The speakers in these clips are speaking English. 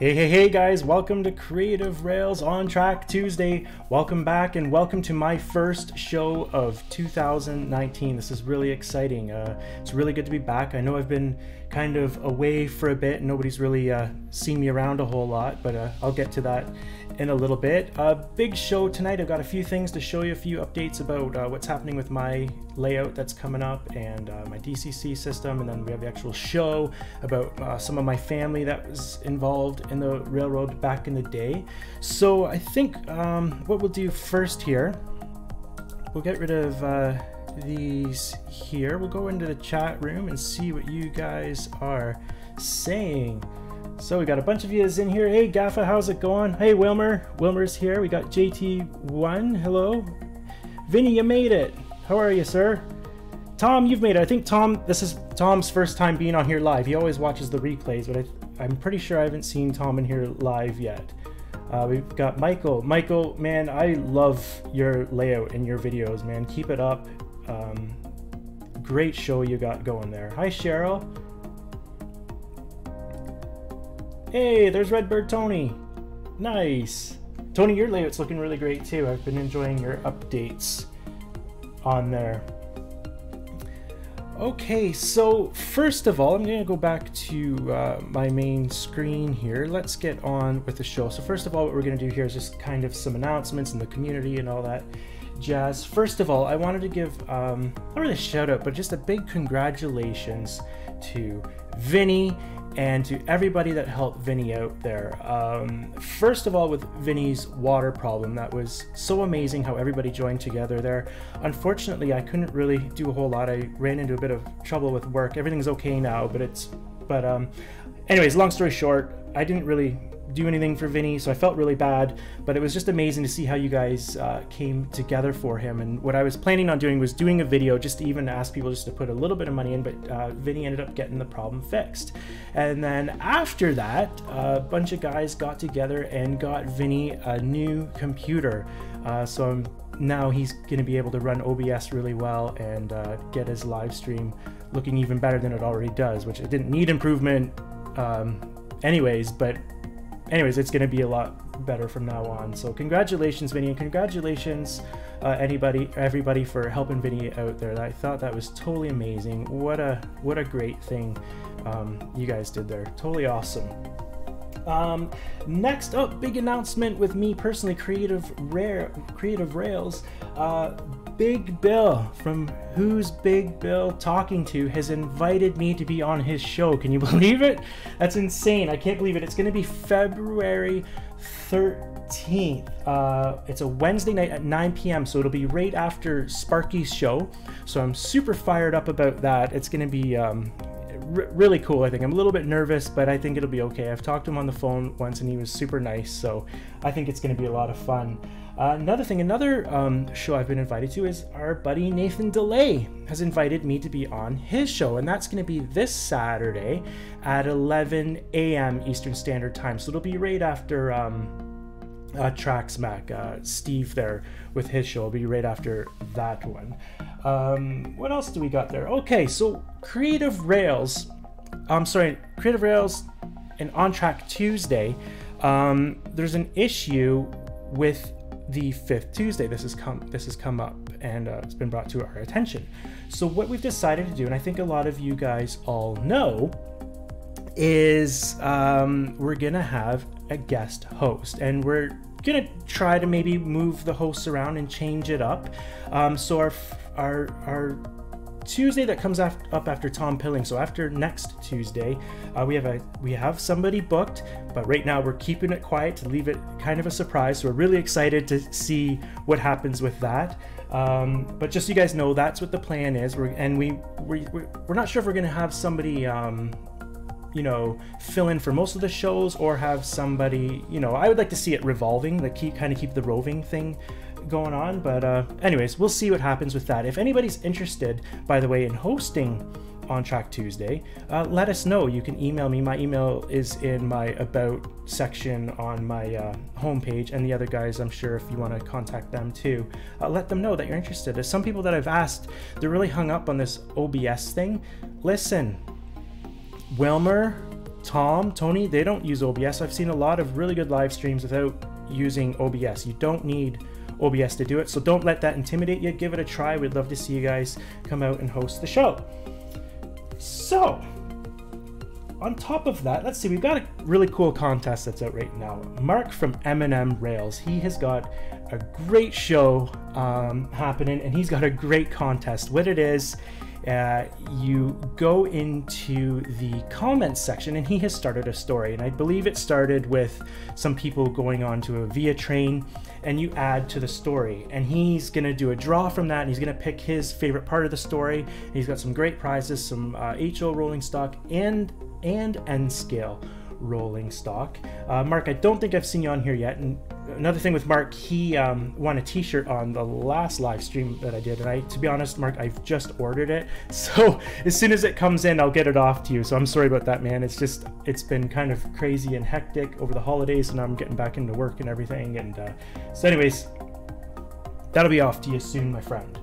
Hey guys, welcome to Creative Rails on Track Tuesday. Welcome back and welcome to my first show of 2019. This is really exciting. It's really good to be back. I know I've been kind of away for a bit. Nobody's really seen me around a whole lot, but I'll get to that in a little bit. Big show tonight. I've got a few things to show you, a few updates about what's happening with my layout that's coming up and my DCC system, and then we have the actual show about some of my family that was involved in the railroad back in the day. So I think what we'll do first here, we'll get rid of these here. We'll go into the chat room and see what you guys are saying. So we got a bunch of yous in here. Hey Gaffa, how's it going? Hey Wilmer, Wilmer's here. We got JT1, hello. Vinny, you made it. How are you, sir? Tom, you've made it. I think Tom, this is Tom's first time being on here live. He always watches the replays, but I'm pretty sure I haven't seen Tom in here live yet. We've got Michael. Michael, man, I love your layout and your videos, man. Keep it up. Great show you got going there. Hi, Cheryl. Hey, there's Redbird Tony. Nice. Tony, your layout's looking really great too. I've been enjoying your updates on there. Okay, so first of all, I'm going to go back to my main screen here. Let's get on with the show. So first of all, what we're going to do here is just kind of some announcements in the community and all that jazz. First of all, I wanted to give, not really a shout out, but just a big congratulations to Vinny and to everybody that helped Vinny out there. First of all, with Vinny's water problem, that was so amazing how everybody joined together there. Unfortunately, I couldn't really do a whole lot. I ran into a bit of trouble with work. Everything's okay now, but anyways, long story short, I didn't really do anything for Vinny, so I felt really bad, but it was just amazing to see how you guys came together for him. And what I was planning on doing was doing a video just to even ask people just to put a little bit of money in, but Vinny ended up getting the problem fixed. And then after that, a bunch of guys got together and got Vinny a new computer. So now he's going to be able to run OBS really well and get his live stream looking even better than it already does, which it didn't need improvement anyways, but anyways, it's going to be a lot better from now on. So congratulations, Vinny, and congratulations everybody for helping Vinny out there. I thought that was totally amazing. What a great thing you guys did there. Totally awesome. Next up, big announcement with me personally, Creative Rails. Big Bill from Who's Big Bill Talking To has invited me to be on his show. Can you believe it? That's insane. I can't believe it. It's going to be February 13th. It's a Wednesday night at 9 p.m. so it'll be right after Sparky's show. So I'm super fired up about that. It's going to be really cool. I think I'm a little bit nervous, but I think it'll be okay. I've talked to him on the phone once and he was super nice, so I think it's going to be a lot of fun. Another show I've been invited to is our buddy Nathan DeLay has invited me to be on his show, and that's going to be this Saturday at 11 a.m. Eastern Standard Time. So it'll be right after Track Smack, Steve there with his show. It'll be right after that one. What else do we got there? Okay, so Creative Rails and On Track Tuesday, there's an issue with the 5th Tuesday. This has come up and it's been brought to our attention. So what we've decided to do, and I think a lot of you guys all know, is we're gonna have a guest host, and we're gonna try to maybe move the hosts around and change it up. So our Tuesday that comes up after Tom Pilling, so after next Tuesday, we have somebody booked, but right now we're keeping it quiet to leave it kind of a surprise. So we're really excited to see what happens with that. But just so you guys know, that's what the plan is. We're not sure if we're gonna have somebody fill in for most of the shows, or have somebody, I would like to see it revolving, like keep the roving thing going on. But anyways, we'll see what happens with that. If anybody's interested, by the way, in hosting On Track Tuesday, let us know. You can email me. My email is in my About section on my homepage, and the other guys, I'm sure if you want to contact them too, let them know that you're interested. There's some people that I've asked, they're really hung up on this OBS thing. Listen, Wilmer, Tony, they don't use OBS. I've seen a lot of really good live streams without using OBS. You don't need OBS to do it, so don't let that intimidate you. Give it a try. We'd love to see you guys come out and host the show. So on top of that, let's see, we've got a really cool contest that's out right now. Mark from M&M Rails, he has got a great show happening, and he's got a great contest. What it is, you go into the comments section, and he has started a story, and I believe it started with some people going on to a via train, and you add to the story, and he's gonna do a draw from that, and he's gonna pick his favorite part of the story, and he's got some great prizes, some HO rolling stock and N scale rolling stock. Mark, I don't think I've seen you on here yet, and another thing with Mark, he won a t-shirt on the last live stream that I did, and to be honest, Mark, I've just ordered it, so as soon as it comes in, I'll get it off to you. So I'm sorry about that, man. It's been kind of crazy and hectic over the holidays, and I'm getting back into work and everything, and so anyways, that'll be off to you soon, my friend.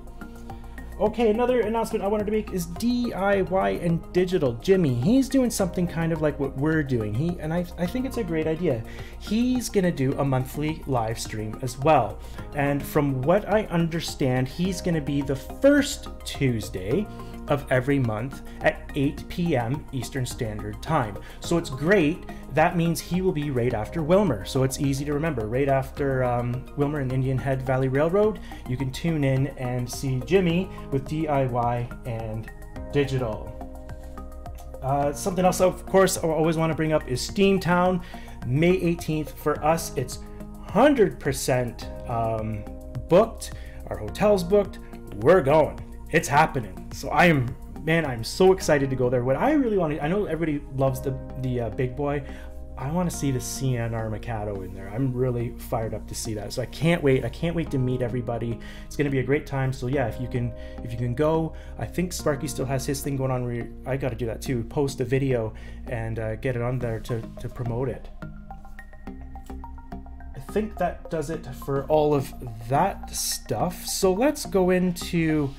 Okay, another announcement I wanted to make is DIY and Digital. Jimmy, he's doing something kind of like what we're doing. I think it's a great idea. He's gonna do a monthly live stream as well. And from what I understand, he's gonna be the first Tuesday of every month at 8 p.m. Eastern Standard Time. So it's great. That means he will be right after Wilmer. So it's easy to remember. Right after Wilmer and Indian Head Valley Railroad, you can tune in and see Jimmy with DIY and Digital. Something else, of course, I always want to bring up is Steamtown. May 18th for us, it's 100% booked. Our hotel's booked. We're going. It's happening. So I'm so excited to go there. What I really want to, I know everybody loves the big boy. I want to see the CNR Mikado in there. I'm really fired up to see that. So I can't wait. I can't wait to meet everybody. It's going to be a great time. So yeah, if you can go, I think Sparky still has his thing going on where I got to do that too. Post a video and get it on there to promote it. I think that does it for all of that stuff. So let's go into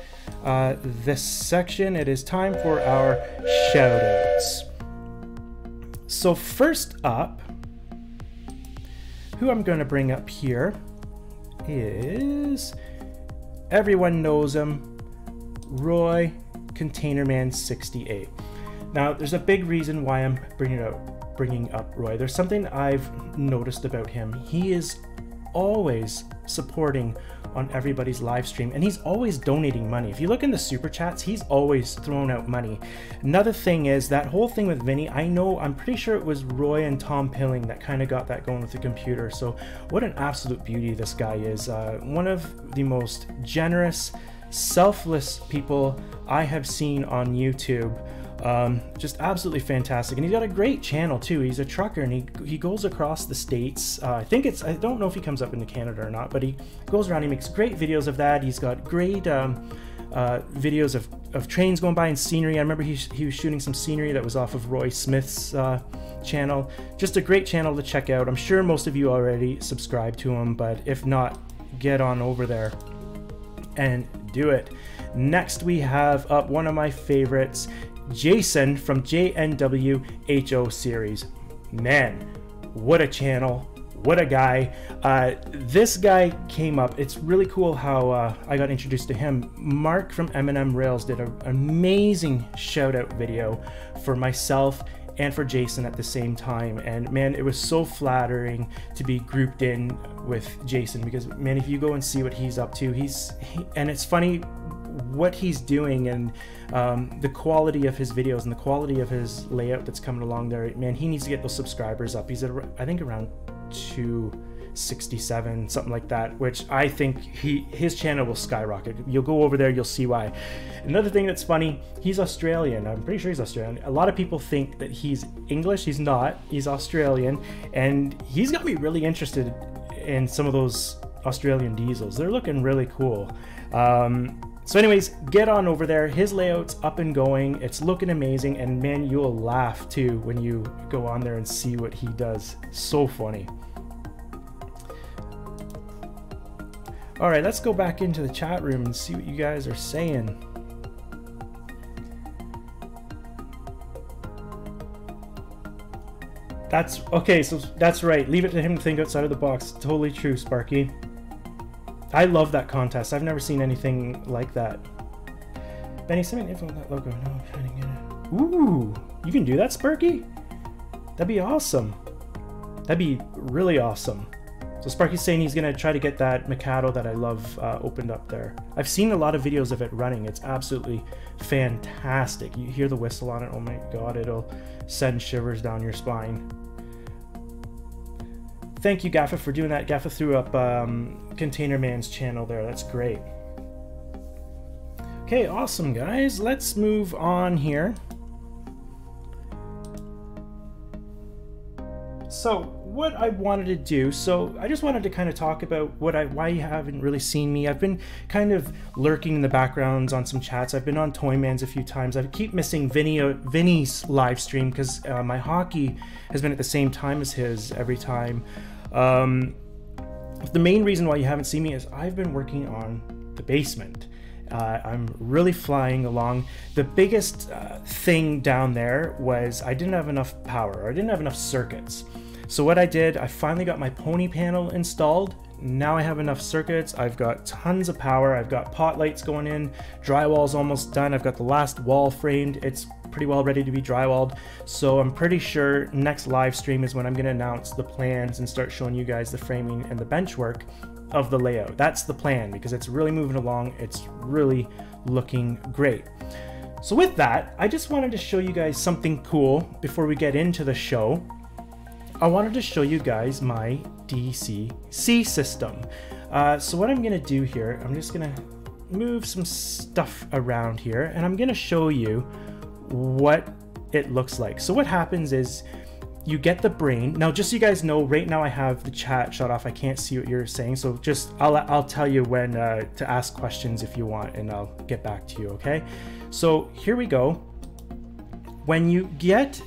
this section. It is time for our shoutouts. So first up, who I'm going to bring up here is, everyone knows him, Roy Containerman 68. Now there's a big reason why I'm bringing up Roy. There's something I've noticed about him. He is always supporting on everybody's live stream, and he's always donating money. If you look in the super chats, he's always throwing out money. Another thing is that whole thing with Vinny. I'm pretty sure it was Roy and Tom Pilling that kind of got that going with the computer. So what an absolute beauty this guy is. One of the most generous, selfless people I have seen on YouTube. Just absolutely fantastic, and he's got a great channel too. He's a trucker, and he goes across the states. I don't know if he comes up into Canada or not, but he goes around. He makes great videos of that. He's got great videos of trains going by and scenery. I remember he was shooting some scenery that was off of Roy Smith's channel. Just a great channel to check out. I'm sure most of you already subscribe to him, but if not, get on over there and do it. Next, we have up one of my favorites, Jason from JNWHO series. Man, what a channel, what a guy. This guy came up. It's really cool how I got introduced to him. Mark from M&M Rails did an amazing shout out video for myself and for Jason at the same time, and man, it was so flattering to be grouped in with Jason, because man, if you go and see what he's up to, and it's funny what he's doing, and the quality of his videos and the quality of his layout that's coming along there. Man, he needs to get those subscribers up. He's at, I think, around 267, something like that, which I think his channel will skyrocket. You'll go over there, you'll see why. Another thing that's funny, he's Australian. I'm pretty sure he's Australian. A lot of people think that he's English. He's not. He's Australian, and he's got me really interested in some of those Australian diesels. They're looking really cool. So anyways, get on over there. His layout's up and going. It's looking amazing, and man, you'll laugh too when you go on there and see what he does. So funny. All right, let's go back into the chat room and see what you guys are saying. That's okay. So that's right. Leave it to him to think outside of the box. Totally true, Sparky. I love that contest. I've never seen anything like that. Benny, send me an info on that logo. No, I'm trying to get it. Ooh, you can do that, Sparky? That'd be awesome. That'd be really awesome. So Sparky's saying he's gonna try to get that Mikado that I love opened up there. I've seen a lot of videos of it running. It's absolutely fantastic. You hear the whistle on it. Oh my God, it'll send shivers down your spine. Thank you, Gaffa, for doing that. Gaffa threw up Container Man's channel there. That's great. Okay, awesome, guys. Let's move on here. So what I wanted to do, so I just wanted to kind of talk about why you haven't really seen me. I've been kind of lurking in the backgrounds on some chats. I've been on Toyman's a few times. I keep missing Vinny's live stream because my hockey has been at the same time as his every time. The main reason why you haven't seen me is I've been working on the basement. I'm really flying along. The biggest thing down there was I didn't have enough power, or I didn't have enough circuits. So what I did, I finally got my pony panel installed. Now I have enough circuits. I've got tons of power. I've got pot lights going in. Drywall's almost done. I've got the last wall framed. It's pretty well ready to be drywalled. So I'm pretty sure next live stream is when I'm going to announce the plans and start showing you guys the framing and the bench work of the layout. That's the plan because it's really moving along. It's really looking great. So with that, I just wanted to show you guys something cool before we get into the show. I wanted to show you guys my DCC system. So what I'm gonna do here, I'm just gonna move some stuff around here and I'm gonna show you what it looks like. So what happens is you get the brain. Now, just so you guys know, right now I have the chat shut off. I can't see what you're saying. So just, I'll tell you when to ask questions if you want, and I'll get back to you, okay? So here we go. When you get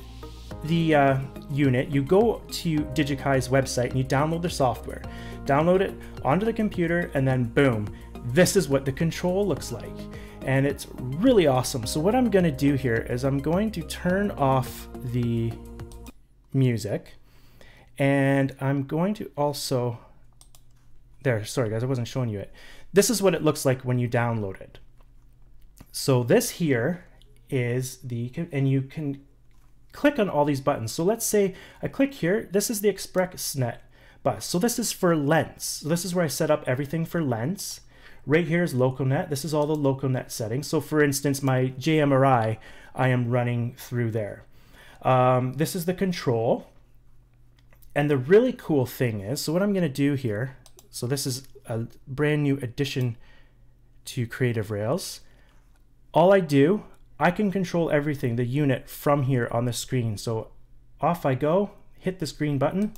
the unit, you go to Digikai's website and you download the software. Download it onto the computer and then boom, this is what the control looks like. And it's really awesome. So what I'm gonna do here is I'm going to turn off the music and I'm going to also, there, sorry guys, I wasn't showing you it. This is what it looks like when you download it. So this here is the, and you can click on all these buttons. So let's say I click here, this is the ExpressNet bus. So this is for Lens. So this is where I set up everything for Lens. Right here is LocalNet. This is all the LocalNet settings. So for instance, my JMRI, I am running through there. This is the control. And the really cool thing is, so what I'm gonna do here, so this is a brand new addition to Creative Rails. All I do, I can control everything, the unit from here on the screen. So off I go, hit this green button.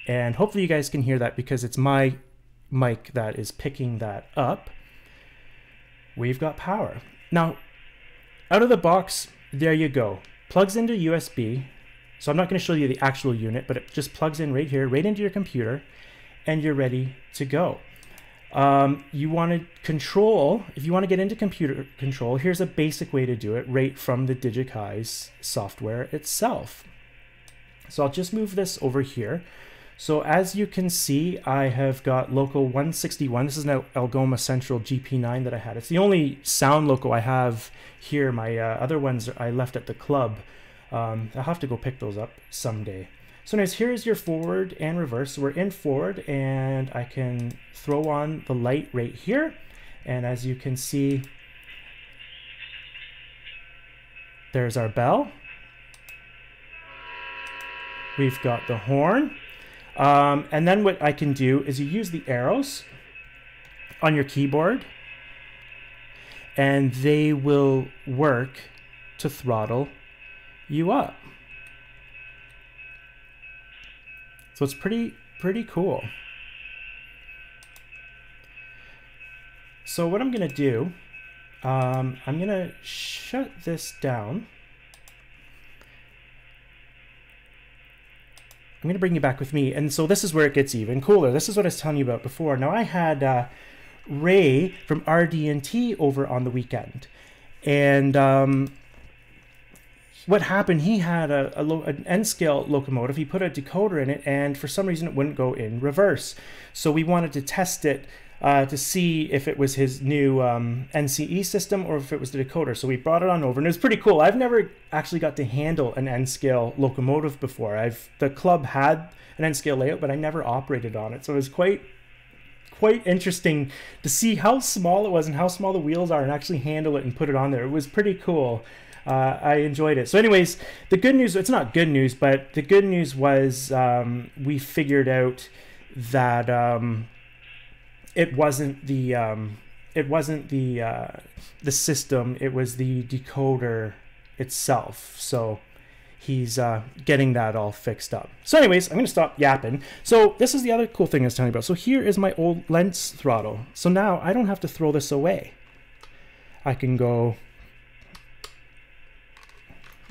And hopefully you guys can hear that because it's my mic that is picking that up. We've got power. Now, out of the box, there you go. Plugs into USB. So I'm not going to show you the actual unit, but it just plugs in right here, right into your computer, and you're ready to go. You want to control, if you want to get into computer control, here's a basic way to do it right from the Digikai's software itself. So I'll just move this over here. So as you can see, I have got local 161. This is an Algoma Central GP9 that I had. It's the only sound loco I have here. My other ones I left at the club. I'll have to go pick those up someday. So anyways, here's your forward and reverse. So we're in forward and I can throw on the light right here. And as you can see, there's our bell. We've got the horn. And then what I can do is you use the arrows on your keyboard and they will work to throttle you up. So it's pretty cool. So what I'm gonna do, I'm gonna shut this down. I'm gonna bring you back with me. And so this is where it gets even cooler. This is what I was telling you about before. Now I had Ray from RD&T over on the weekend. And what happened, he had an N-scale locomotive. He put a decoder in it, and for some reason it wouldn't go in reverse. So we wanted to test it to see if it was his new NCE system or if it was the decoder. So we brought it on over, and it was pretty cool. I've never actually got to handle an N-scale locomotive before. The club had an N-scale layout, but I never operated on it. So it was quite interesting to see how small it was and how small the wheels are, and actually handle it and put it on there. It was pretty cool. I enjoyed it. So anyways, the good news, it's not good news, but the good news was we figured out that it wasn't the system, it was the decoder itself. So he's getting that all fixed up. So anyways, I'm going to stop yapping. So this is the other cool thing I was telling you about. So here is my old lens throttle. So now I don't have to throw this away. I can go,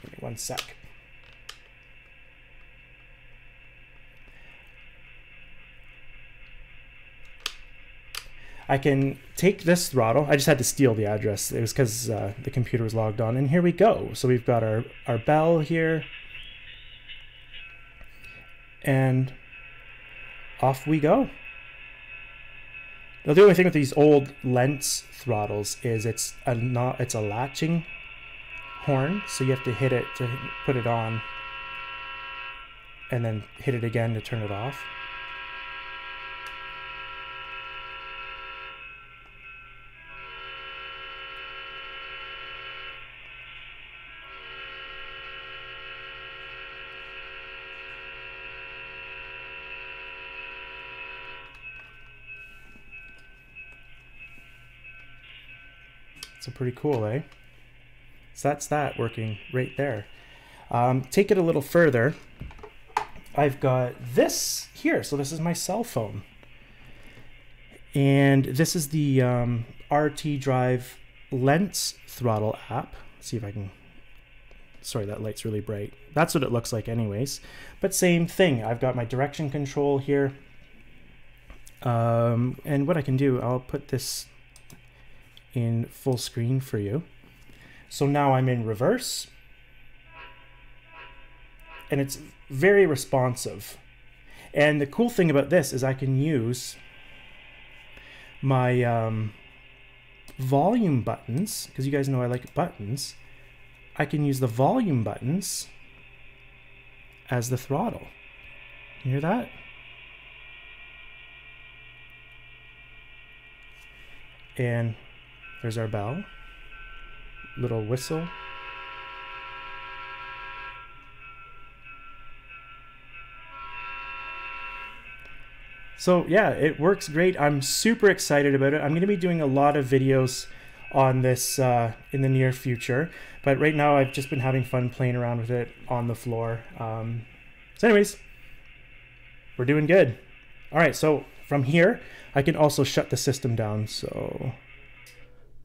give me one sec. I can take this throttle. I just had to steal the address. It was because the computer was logged on. And here we go. So we've got our bell here. And off we go. Now, the only thing with these old lens throttles is it's a latching horn. So you have to hit it to put it on. And then hit it again to turn it off. So pretty cool, eh? So that's that working right there. Take it a little further. I've got this here. So this is my cell phone. And this is the RT Drive lens throttle app. Let's see if I can... Sorry, that light's really bright. That's what it looks like anyways. But same thing. I've got my direction control here. And what I can do, I'll put this in full screen for you. So now I'm in reverse, and it's very responsive. And the cool thing about this is I can use my volume buttons, because you guys know I like buttons. I can use the volume buttons as the throttle. You hear that? And there's our bell, little whistle. So yeah, it works great. I'm super excited about it. I'm going to be doing a lot of videos on this in the near future, but right now I've just been having fun playing around with it on the floor. So anyways, we're doing good. All right, so from here, I can also shut the system down. So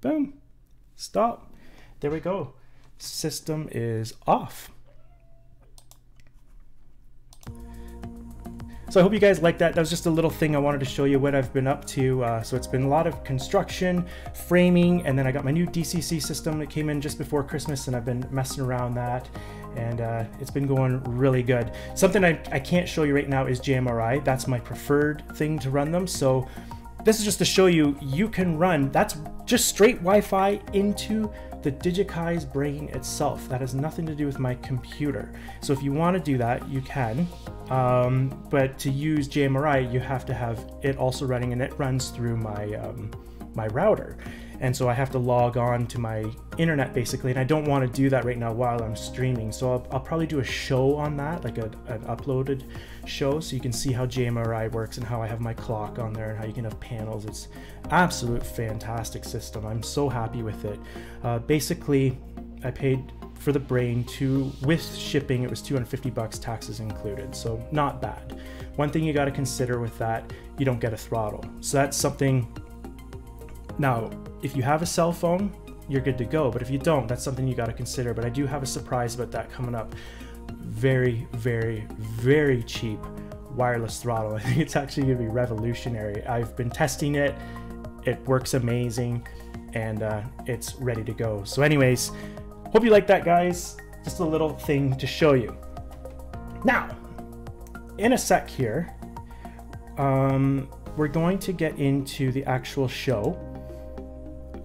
boom, stop. There we go. System is off. So I hope you guys liked that. That was just a little thing I wanted to show you what I've been up to. So it's been a lot of construction, framing, and then I got my new DCC system that came in just before Christmas, and I've been messing around that, and it's been going really good. Something I can't show you right now is JMRI. That's my preferred thing to run them. So this is just to show you, you can run, that's just straight Wi-Fi into the Digikai's brain itself. That has nothing to do with my computer. So if you want to do that, you can. But to use JMRI, you have to have it also running, and it runs through my my router. And so I have to log on to my internet basically, and I don't want to do that right now while I'm streaming. So I'll probably do a show on that, like an uploaded show, so you can see how JMRI works and how I have my clock on there and how you can have panels. It's absolute fantastic system. I'm so happy with it. Basically, I paid for the brain with shipping, it was $250, taxes included, so not bad. One thing you got to consider with that, you don't get a throttle. So that's something. Now, if you have a cell phone, you're good to go, but if you don't, that's something you got to consider. But I do have a surprise about that coming up. Very, very, very cheap wireless throttle. I think it's actually going to be revolutionary. I've been testing it. It works amazing, and it's ready to go. So anyways, hope you like that, guys. just a little thing to show you. Now, in a sec here, we're going to get into the actual show.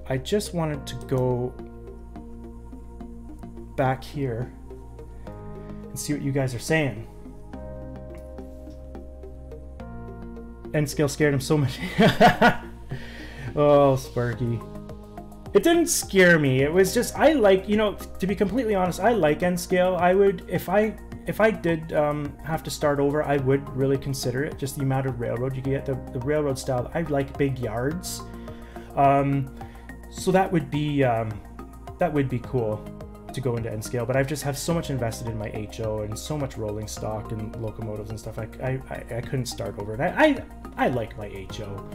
I just wanted to go back here and see what you guys are saying. N-scale scared him so much. Oh, Sparky. It didn't scare me. It was just, I like, you know, to be completely honest, I like N-scale. I would, if I did have to start over, I would really consider it. Just the amount of railroad you get, the railroad style. I like big yards, so that would be cool to go into N-scale. But I just have so much invested in my HO and so much rolling stock and locomotives and stuff. I couldn't start over, and I like my HO.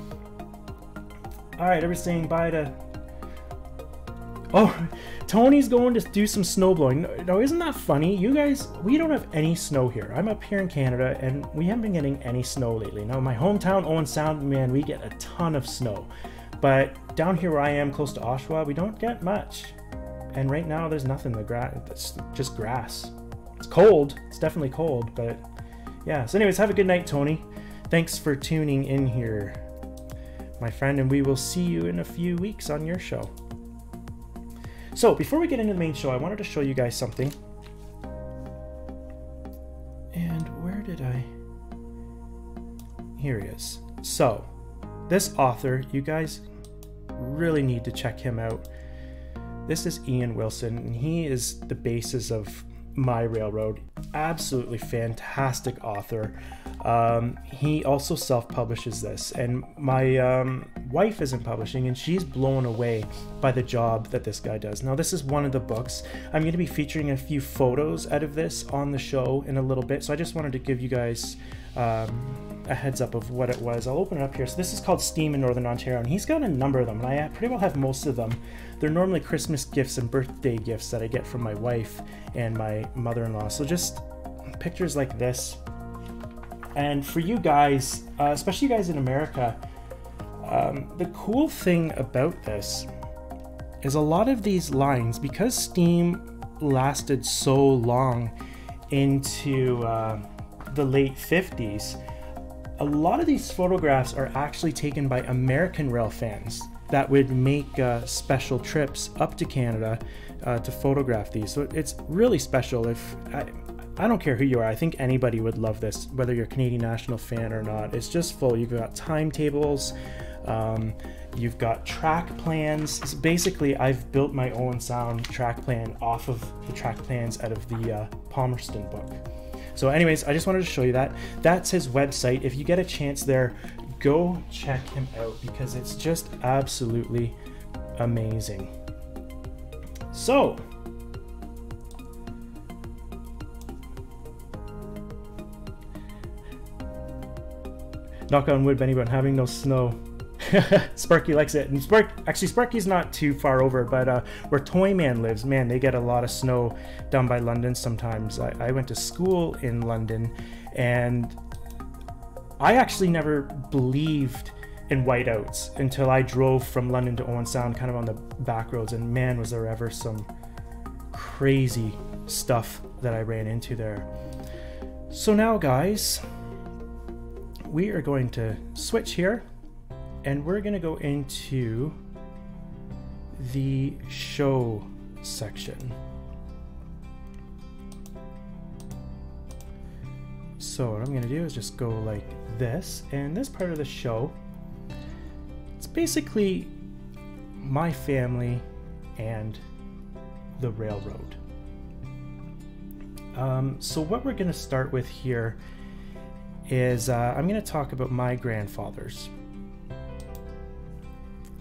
All right, everybody's saying bye to. Oh, Tony's going to do some snow blowing. No, isn't that funny? You guys, we don't have any snow here. I'm up here in Canada, and we haven't been getting any snow lately. Now, my hometown, Owen Sound, man, we get a ton of snow. But down here where I am, close to Oshawa, we don't get much. And right now, there's nothing. The grass, it's just grass. It's cold. It's definitely cold, but yeah. So anyways, have a good night, Tony. Thanks for tuning in here, my friend, and we will see you in a few weeks on your show. So before we get into the main show, I wanted to show you guys something. And where did I? Here he is. So this author, you guys really need to check him out. This is Ian Wilson, and he is the basis of My Railroad. Absolutely fantastic author. He also self-publishes this, and my wife is in publishing, and she's blown away by the job that this guy does. Now, this is one of the books. I'm going to be featuring a few photos out of this on the show in a little bit, so I just wanted to give you guys a heads up of what it was. I'll open it up here. So this is called Steam in Northern Ontario, and he's got a number of them, and I pretty well have most of them. They're normally Christmas gifts and birthday gifts that I get from my wife and my mother-in-law. So just pictures like this. And for you guys, especially you guys in America, the cool thing about this is a lot of these lines, because Steam lasted so long into the late 50s, a lot of these photographs are actually taken by American rail fans that would make special trips up to Canada to photograph these. So it's really special. If I don't care who you are, I think anybody would love this, whether you're a Canadian National fan or not. It's just full. You've got timetables, you've got track plans. So basically, I've built my own sound track plan off of the track plans out of the Palmerston book. So anyways, I just wanted to show you that. That's his website. If you get a chance there, go check him out, because it's just absolutely amazing. So, knock on wood, Benny, but having no snow. Sparky likes it. And Sparky's not too far over, but where Toyman lives, man, they get a lot of snow down by London sometimes. I went to school in London, and I actually never believed in whiteouts until I drove from London to Owen Sound, kind of on the back roads, and man, was there ever some crazy stuff that I ran into there. So now, guys, we are going to switch here, and we're going to go into the show section. So what I'm going to do is just go like this, and this part of the show, it's basically my family and the railroad. So what we're going to start with here is I'm going to talk about my grandfathers.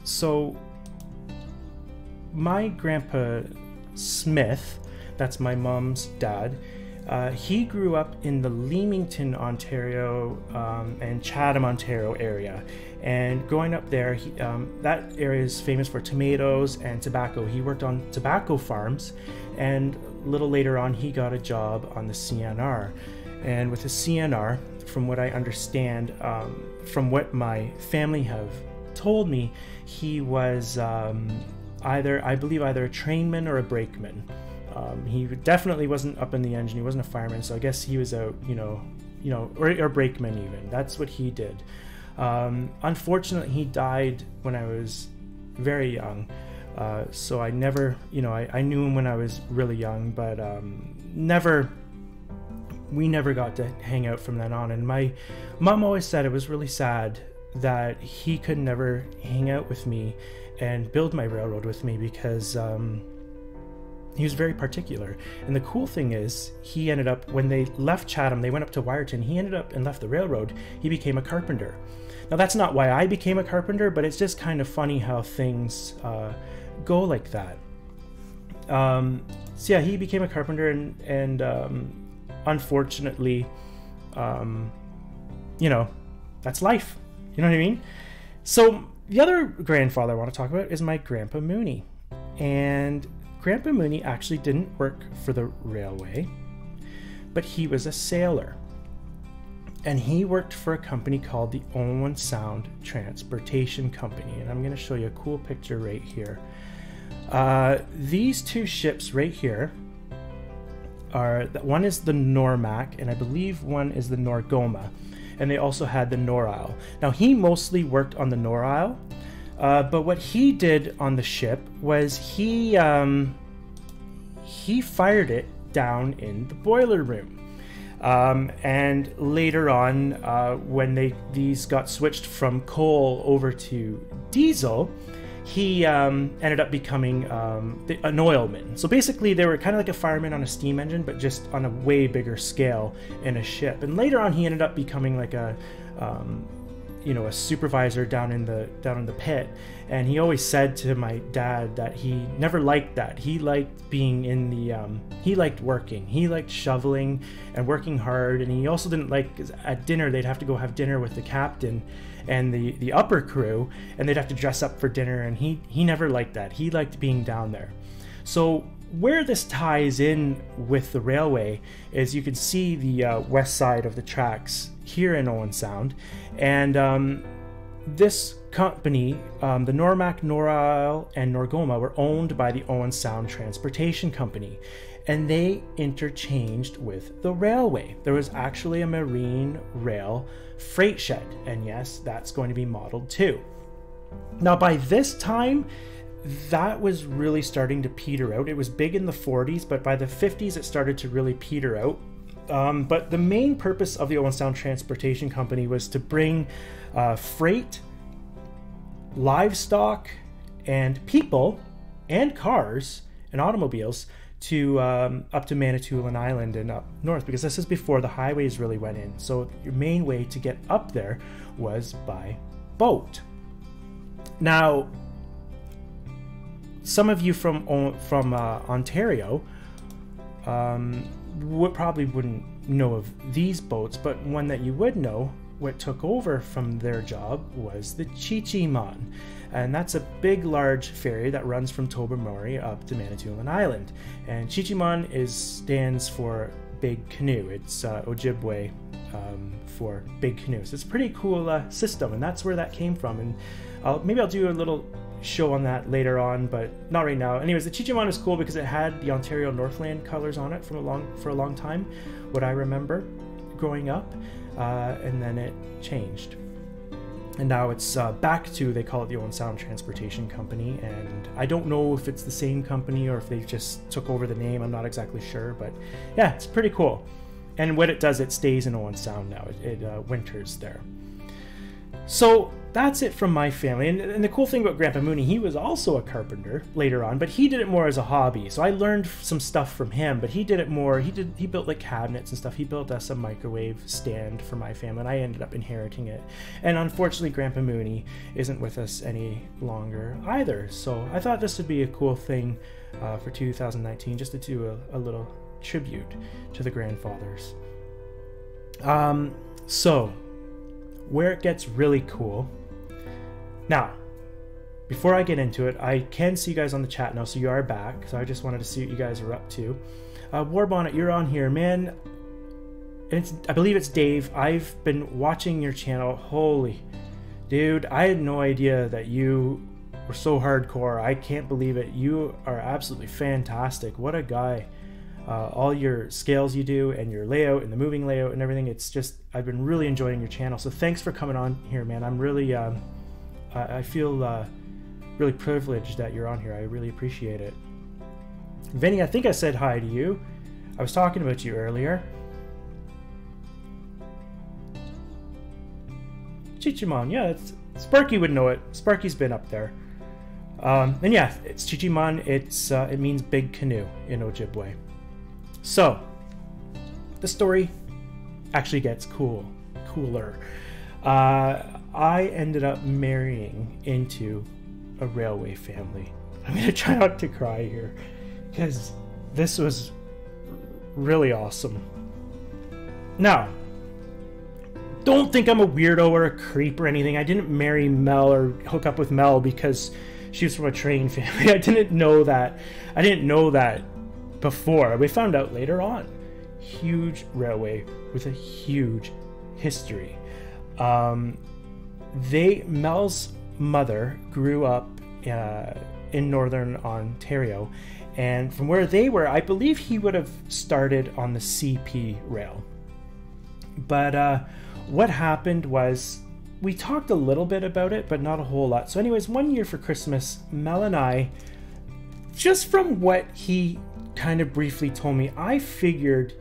So my grandpa Smith, that's my mom's dad, he grew up in the Leamington, Ontario and Chatham, Ontario area. And growing up there, that area is famous for tomatoes and tobacco. He worked on tobacco farms, and a little later on he got a job on the CNR. And with the CNR, from what I understand, from what my family have told me, he was either a trainman or a brakeman. He definitely wasn't up in the engine. He wasn't a fireman, so I guess he was out, or brakeman even. That's what he did. Unfortunately, he died when I was very young. So I never, I knew him when I was really young, but we never got to hang out from then on. And my mom always said it was really sad that he could never hang out with me and build my railroad with me, because he was very particular. And the cool thing is, he ended up, when they left Chatham, they went up to Wyerton, he ended up and left the railroad, he became a carpenter. Now that's not why I became a carpenter, but it's just kind of funny how things go like that. So yeah, he became a carpenter, and unfortunately, that's life. You know what I mean? So the other grandfather I want to talk about is my Grandpa Mooney. And Grandpa Mooney actually didn't work for the railway, but he was a sailor. And he worked for a company called the Owen Sound Transportation Company. And I'm going to show you a cool picture right here. These two ships right here are, one is the Normac, and I believe one is the Norgoma. And they also had the Norisle. Now, he mostly worked on the Norisle, but what he did on the ship was he fired it down in the boiler room. And later on, when these got switched from coal over to diesel, he ended up becoming an oilman. So basically, they were kind of like a fireman on a steam engine, but just on a way bigger scale in a ship. And later on, he ended up becoming like a supervisor down in the pit. And he always said to my dad that he never liked that. He liked being in the he liked working. He liked shoveling and working hard. And he also didn't like, at dinner, they'd have to go have dinner with the captain and the upper crew, and they'd have to dress up for dinner, and he never liked that. He liked being down there. So where this ties in with the railway is, you can see the west side of the tracks here in Owen Sound, and this company, the Normac, Norisle, and Norgoma, were owned by the Owen Sound Transportation Company, and they interchanged with the railway. There was actually a marine rail freight shed, and yes, that's going to be modeled too. Now, by this time, that was really starting to peter out. It was big in the 40s, but by the 50s, it started to really peter out. But the main purpose of the Owen Sound Transportation Company was to bring freight, livestock, and people, and cars, and automobiles to up to Manitoulin Island and up north, because this is before the highways really went in. So your main way to get up there was by boat. Now, some of you from Ontario probably wouldn't know of these boats, but one that you would know, what took over from their job, was the Chi-Chi-Mon. And that's a big, large ferry that runs from Tobermory up to Manitoulin Island. And Chi-Chi-Mon stands for big canoe. It's Ojibwe for big canoe. So it's a pretty cool system, and that's where that came from. And maybe I'll do a little show on that later on, but not right now. Anyways, the Chi-Chi-Mon is cool because it had the Ontario Northland colors on it for a long time, what I remember growing up, and then it changed. And now it's back to, they call it the Owen Sound Transportation Company, and I don't know if it's the same company or if they just took over the name. I'm not exactly sure, but yeah, it's pretty cool. And what it does, it stays in Owen Sound now. It winters there. So that's it from my family. And the cool thing about Grandpa Mooney, he was also a carpenter later on, but he did it more as a hobby. So I learned some stuff from him, but he did it more. He built like cabinets and stuff. He built us a microwave stand for my family, and I ended up inheriting it. And unfortunately, Grandpa Mooney isn't with us any longer either. So I thought this would be a cool thing for 2019, just to do a little tribute to the grandfathers. So where it gets really cool. Now, before I get into it, I can see you guys on the chat now, so you are back. So I just wanted to see what you guys are up to. Warbonnet, you're on here, man. I believe it's Dave. I've been watching your channel. Holy, dude, I had no idea that you were so hardcore. I can't believe it. You are absolutely fantastic. What a guy. all your scales you do and your layout and the moving layout and everything. It's just, I've been really enjoying your channel. So thanks for coming on here, man. I'm really, I feel really privileged that you're on here. I really appreciate it. Vinny, I think I said hi to you. I was talking about you earlier. Chichimon, yeah, Sparky would know it. Sparky's been up there. And yeah, it's Chichimon. It means big canoe in Ojibwe. So, the story actually gets cooler. I ended up marrying into a railway family. I'm gonna try not to cry here, because this was really awesome. Now, don't think I'm a weirdo or a creep or anything. I didn't marry Mel or hook up with Mel because she was from a train family. I didn't know that. I didn't know that before. We found out later on. Huge railway with a huge history. Mel's mother grew up in northern Ontario, and from where they were, I believe he would have started on the CP rail. But what happened was, we talked a little bit about it, but not a whole lot. So anyways, one year for Christmas, Mel and I, just from what he kind of briefly told me, I figured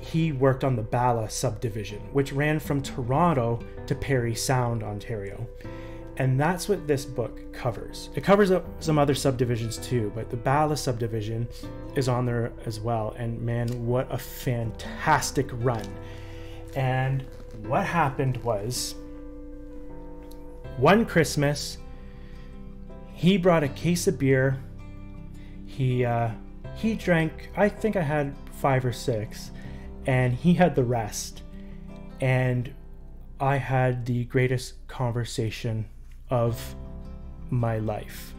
he worked on the Bala subdivision, which ran from Toronto to Parry Sound, Ontario. And that's what this book covers. It covers some other subdivisions too, but the Bala subdivision is on there as well. And man, what a fantastic run. And what happened was, one Christmas, he brought a case of beer. He drank, I think I had 5 or 6, and he had the rest. And I had the greatest conversation of my life.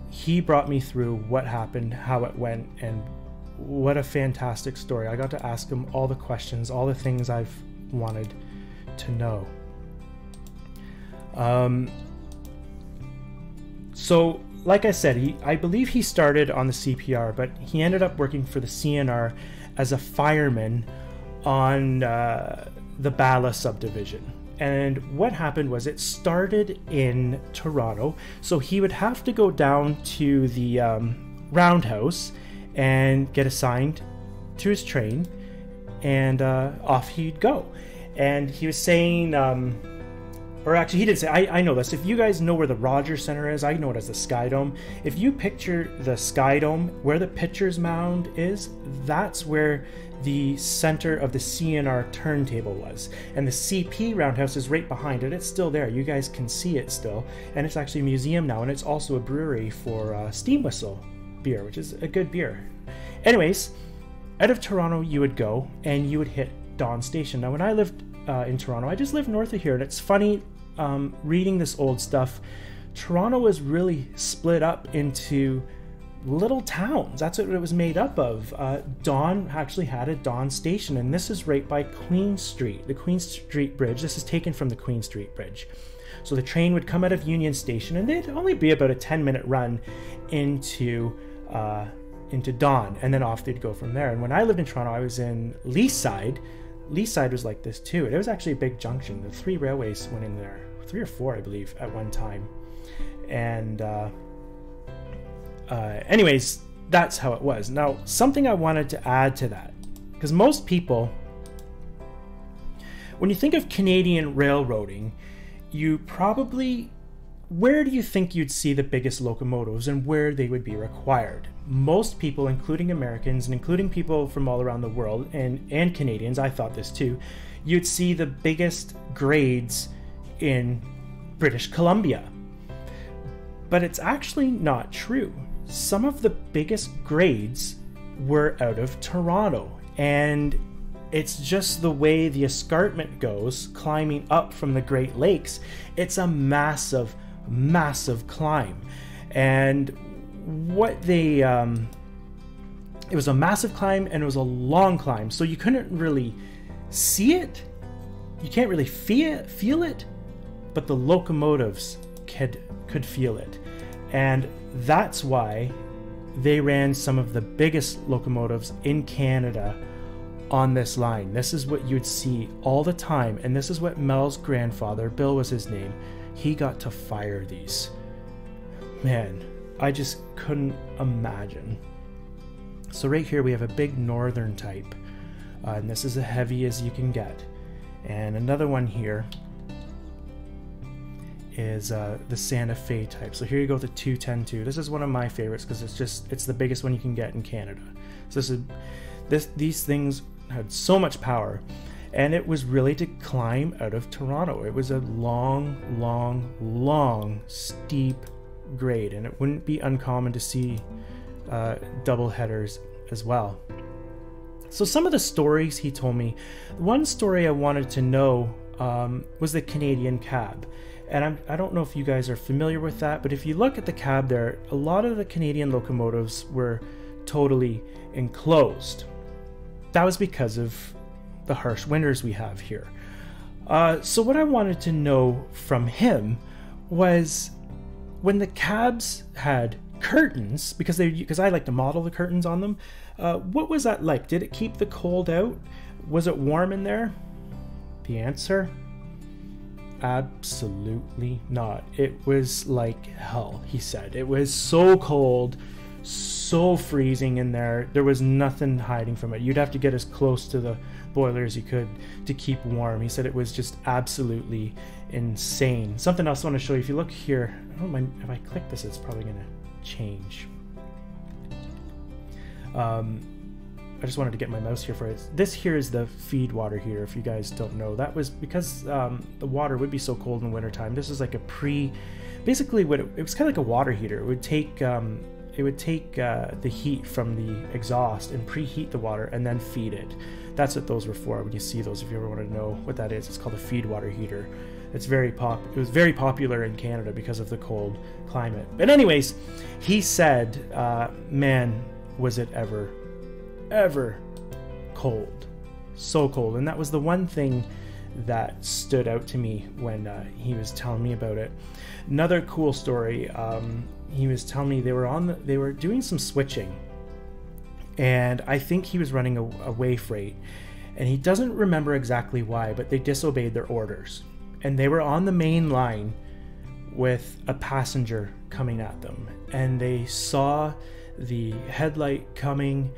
He brought me through what happened, how it went, and what a fantastic story. I got to ask him all the questions, all the things I've wanted to know. So like I said, I believe he started on the CPR, but he ended up working for the CNR as a fireman on the Bala subdivision. And what happened was, it started in Toronto, so he would have to go down to the roundhouse and get assigned to his train, and off he'd go. And he was saying, or actually he didn't say, I know this, if you guys know where the Rogers Center is, I know it as the Sky Dome. If you picture the Sky Dome, where the pitcher's mound is, that's where the center of the CNR turntable was. And the CP roundhouse is right behind it. It's still there. You guys can see it still. And it's actually a museum now, and it's also a brewery for Steam Whistle beer, which is a good beer. Anyways, out of Toronto you would go and you would hit Dawn Station. Now when I lived in Toronto, I just lived north of here, and it's funny reading this old stuff. Toronto was really split up into little towns. That's what it was made up of. Dawn actually had a Dawn Station, and this is right by Queen Street, the Queen Street Bridge. This is taken from the Queen Street Bridge. So the train would come out of Union Station, and they'd only be about a 10-minute run into Dawn, and then off they'd go from there. And when I lived in Toronto, I was in Leaside. Leaside was like this too. It was actually a big junction. The 3 railways went in there, 3 or 4 I believe at one time. And anyways, that's how it was. Now, something I wanted to add to that, because most people, when you think of Canadian railroading, you probably, where do you think you'd see the biggest locomotives and where they would be required? Most people, including Americans and including people from all around the world, and Canadians, I thought this too, you'd see the biggest grades in British Columbia. But it's actually not true. Some of the biggest grades were out of Toronto, and it's just the way the escarpment goes, climbing up from the Great Lakes. It's a massive, massive climb. And what they, it was a massive climb, and it was a long climb, so you couldn't really see it. You can't really feel it, but the locomotives could feel it. And that's why they ran some of the biggest locomotives in Canada on this line. This is what you'd see all the time, and this is what Mel's grandfather, Bill was his name, he got to fire these. Man, I just couldn't imagine. So right here we have a big northern type, and this is as heavy as you can get. And another one here is the Santa Fe type. So here you go with the 210-2. This is one of my favorites because it's the biggest one you can get in Canada. So these things had so much power, and it was really to climb out of Toronto. It was a long, steep grade, and it wouldn't be uncommon to see double headers as well. So some of the stories he told me, one story I wanted to know was the Canadian cab. And I don't know if you guys are familiar with that, but if you look at the cab there, a lot of the Canadian locomotives were totally enclosed. That was because of the harsh winters we have here. So what I wanted to know from him was when the cabs had curtains, because I like to model the curtains on them, what was that like? Did it keep the cold out? Was it warm in there? The answer: absolutely not. It was like hell, he said. It was so cold, so freezing in there. There was nothing hiding from it. You'd have to get as close to the boiler as you could to keep warm. He said it was just absolutely insane. Something else I want to show you. If you look here, I don't mind if I click this, it's probably going to change. I just wanted to get my mouse here for it. This here is the feed water heater, if you guys don't know. That was because the water would be so cold in the wintertime. This is like a basically what it was kind of like a water heater. It would take the heat from the exhaust and preheat the water and then feed it. That's what those were for. When you see those, if you ever want to know what that is, it's called a feed water heater. It was very popular in Canada because of the cold climate. But anyways, he said, man, was it ever cold. So cold. And that was the one thing that stood out to me when he was telling me about it. Another cool story, he was telling me they were doing some switching, and I think he was running a way freight, and he doesn't remember exactly why, but they disobeyed their orders, and they were on the main line with a passenger coming at them, and they saw the headlight coming,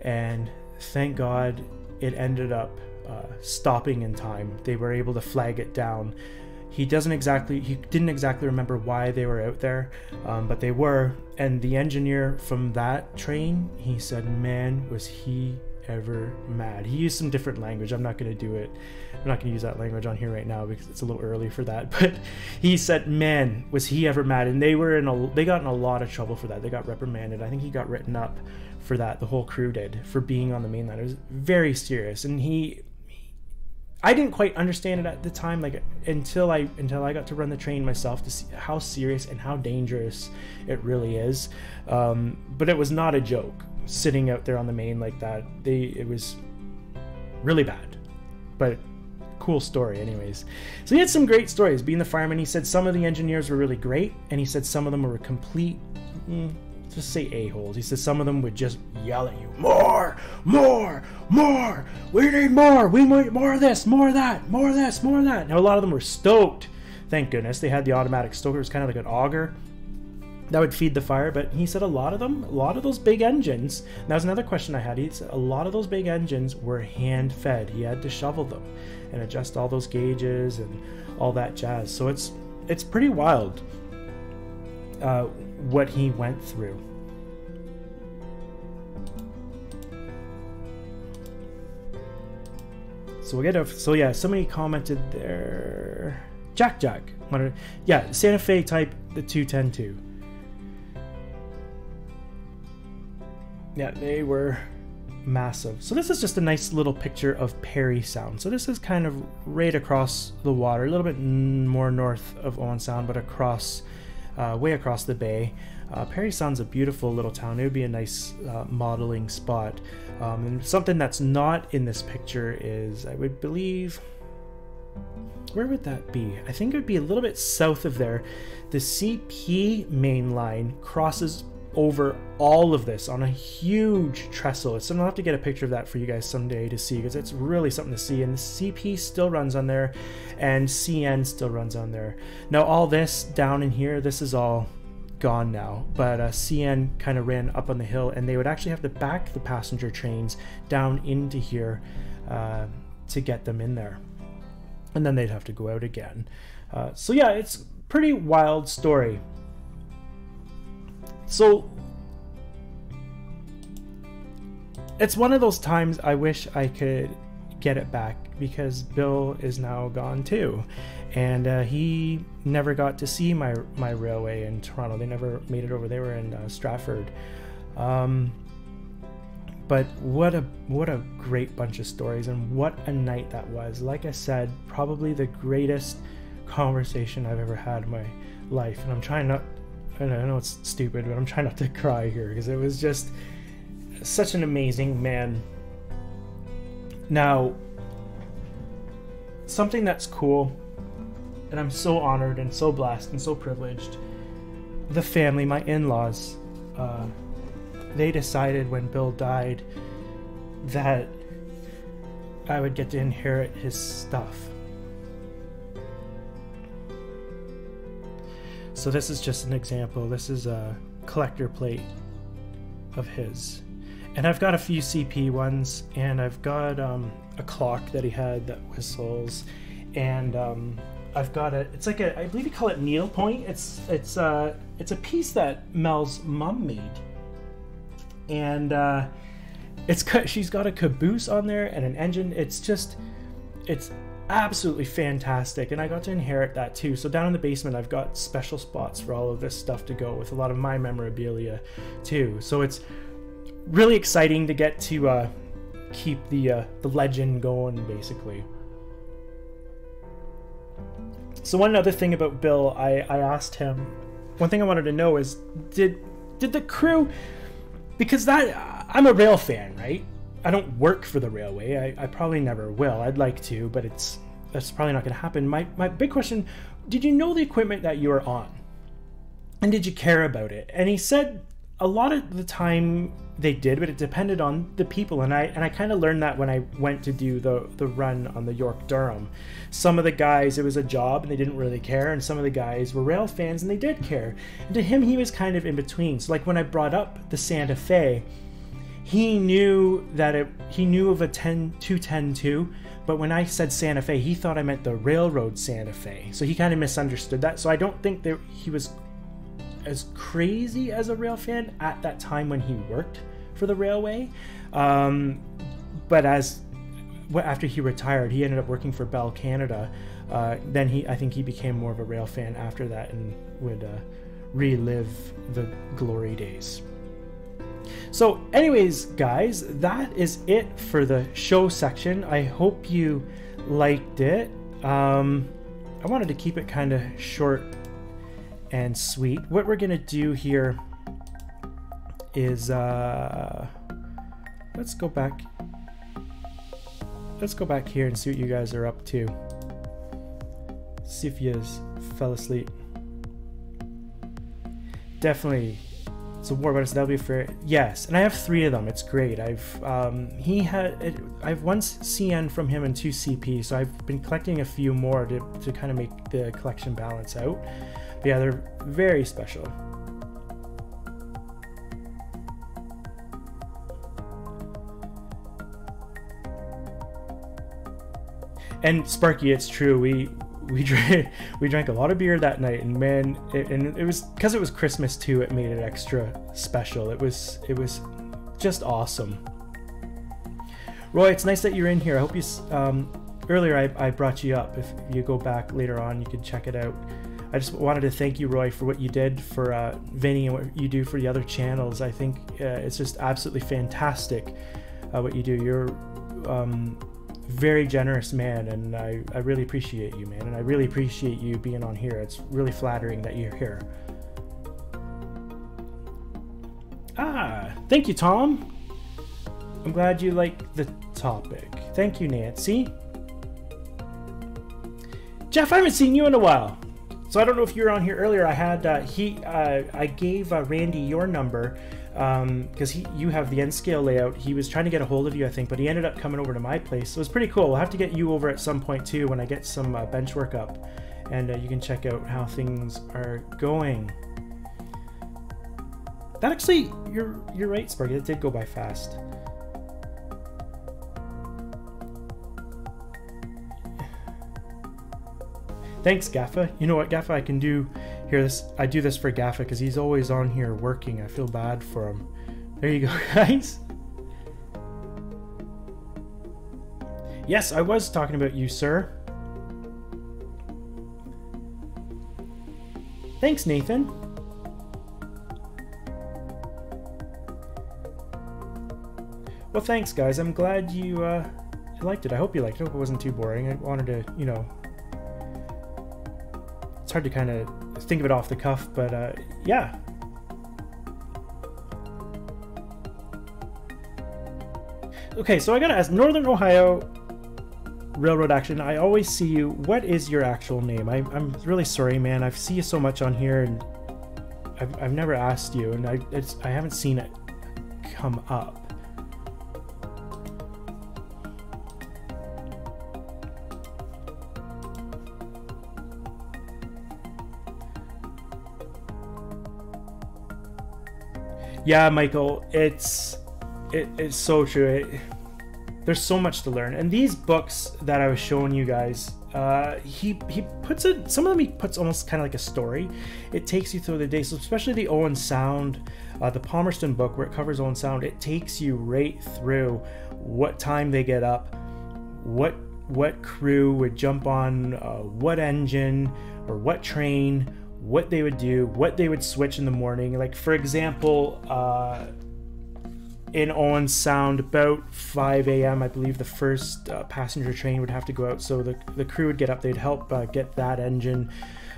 and thank God it ended up stopping in time. They were able to flag it down. He didn't exactly remember why they were out there, but they were. And the engineer from that train, he said, man, was he ever mad. He used some different language. I'm not going to do it. I'm not going to use that language on here right now because it's a little early for that. But he said, man, was he ever mad. And they got in a lot of trouble for that. They got reprimanded. I think he got written up for that. The whole crew did, for being on the main line. It was very serious. And I didn't quite understand it at the time, like until I got to run the train myself to see how serious and how dangerous it really is. But it was not a joke sitting out there on the main like that. It was really bad, but cool story anyways. So he had some great stories being the fireman. He said some of the engineers were really great, and he said some of them were complete, just say a-holes. He said some of them would just yell at you, more, we need more, we need more of this, more of that, more of this, more of that. Now a lot of them were stoked, thank goodness. They had the automatic stoker. It was kind of like an auger that would feed the fire. But he said a lot of those big engines, and that was another question I had. He said a lot of those big engines were hand fed. He had to shovel them and adjust all those gauges and all that jazz. So it's pretty wild what he went through. So yeah, somebody commented there. Jack. Yeah, Santa Fe type, the 210-2. Yeah, they were massive. So this is just a nice little picture of Parry Sound. So this is kind of right across the water, a little bit more north of Owen Sound, but way across the bay. Parry Sound's a beautiful little town. It would be a nice modeling spot. And something that's not in this picture is, I would believe, where would that be? I think it would be a little bit south of there. The CP main line crosses over all of this on a huge trestle. So I'll have to get a picture of that for you guys someday to see, because it's really something to see. And the CP still runs on there, and CN still runs on there. Now all this down in here, this is all gone now, but CN kind of ran up on the hill, and they would actually have to back the passenger trains down into here to get them in there, and then they'd have to go out again. So yeah, it's a pretty wild story. So it's one of those times I wish I could get it back, because Bill is now gone too, and he never got to see my railway in Toronto. They never made it over. They were in Stratford. But what a great bunch of stories, and what a night that was. Like I said, probably the greatest conversation I've ever had in my life. And I'm trying not, I know it's stupid, but I'm trying not to cry here, because it was just such an amazing man. Now, something that's cool, and I'm so honored and so blessed and so privileged, the family, my in-laws, they decided when Bill died that I would get to inherit his stuff. So this is just an example. This is a collector plate of his. And I've got a few CP ones, and I've got a clock that he had that whistles, and I've got it's like a, I believe you call it needlepoint. It's a piece that Mel's mom made, and she's got a caboose on there and an engine. It's absolutely fantastic, and I got to inherit that too. So down in the basement I've got special spots for all of this stuff to go with, a lot of my memorabilia too. So it's really exciting to get to keep the legend going, basically. So one other thing about Bill, I asked him, one thing I wanted to know is, did the crew, because I'm a rail fan, right? I don't work for the railway. I probably never will. I'd like to, but that's probably not going to happen. My big question, did you know the equipment that you were on? And did you care about it? And he said a lot of the time they did, but it depended on the people. And I kind of learned that when I went to do the run on the York Durham. Some of the guys, it was a job and they didn't really care, and some of the guys were rail fans and they did care. And to him, he was kind of in between. So like when I brought up the Santa Fe, he knew that he knew of a 210-2, but when I said Santa Fe, he thought I meant the railroad Santa Fe. So he kind of misunderstood that. So I don't think that he was as crazy as a rail fan at that time when he worked for the railway. But after he retired, he ended up working for Bell Canada. Then I think he became more of a rail fan after that, and would relive the glory days. So anyways, guys, that is it for the show section. I hope you liked it. I wanted to keep it kind of short and sweet. What we're gonna do here is let's go back here and see what you guys are up to. See if you fell asleep. Definitely. So war about us, that'll be fair. Yes, and I have 3 of them. It's great. I've one CN from him and 2 CP, so I've been collecting a few more to kind of make the collection balance out. But yeah, they're very special. And Sparky, it's true. We drank a lot of beer that night, and man, it was because it was Christmas too. It made it extra special. It was just awesome. Roy, it's nice that you're in here. I hope you. Earlier I brought you up. If you go back later on, you can check it out. I just wanted to thank you, Roy, for what you did for Vinny and what you do for the other channels. I think it's just absolutely fantastic what you do. You're very generous man, and I really appreciate you, man, and I really appreciate you being on here. It's really flattering that you're here. Thank you, Tom. I'm glad you like the topic. Thank you, Nancy. Jeff, I haven't seen you in a while. So I don't know if you were on here earlier. I had I gave Randy your number because you have the N scale layout. He was trying to get a hold of you, I think, but he ended up coming over to my place. So it was pretty cool. We'll have to get you over at some point too when I get some bench work up, and you can check out how things are going. That actually, you're right, Sparky. It did go by fast. Thanks, Gaffa. You know what, Gaffa, I can do here. I do this for Gaffa because he's always on here working. I feel bad for him. There you go, guys. Yes, I was talking about you, sir. Thanks, Nathan. Well, thanks, guys. I'm glad you liked it. I hope you liked it. I hope it wasn't too boring. I wanted to, you know... It's hard to kind of think of it off the cuff, but yeah. Okay, so I gotta ask, Northern Ohio Railroad Action, I always see you. What is your actual name? I'm really sorry, man. I see you so much on here, and I've never asked you, and I haven't seen it come up. Yeah, Michael, it's so true. There's so much to learn, and these books that I was showing you guys, he puts it. Some of them he puts almost kind of like a story. It takes you through the day. So especially the Owen Sound, the Palmerston book where it covers Owen Sound, it takes you right through what time they get up, what crew would jump on what engine or what train, what they would do, what they would switch in the morning. Like, for example, in Owen Sound, about 5 a.m., I believe the first passenger train would have to go out. So the crew would get up, they'd help get that engine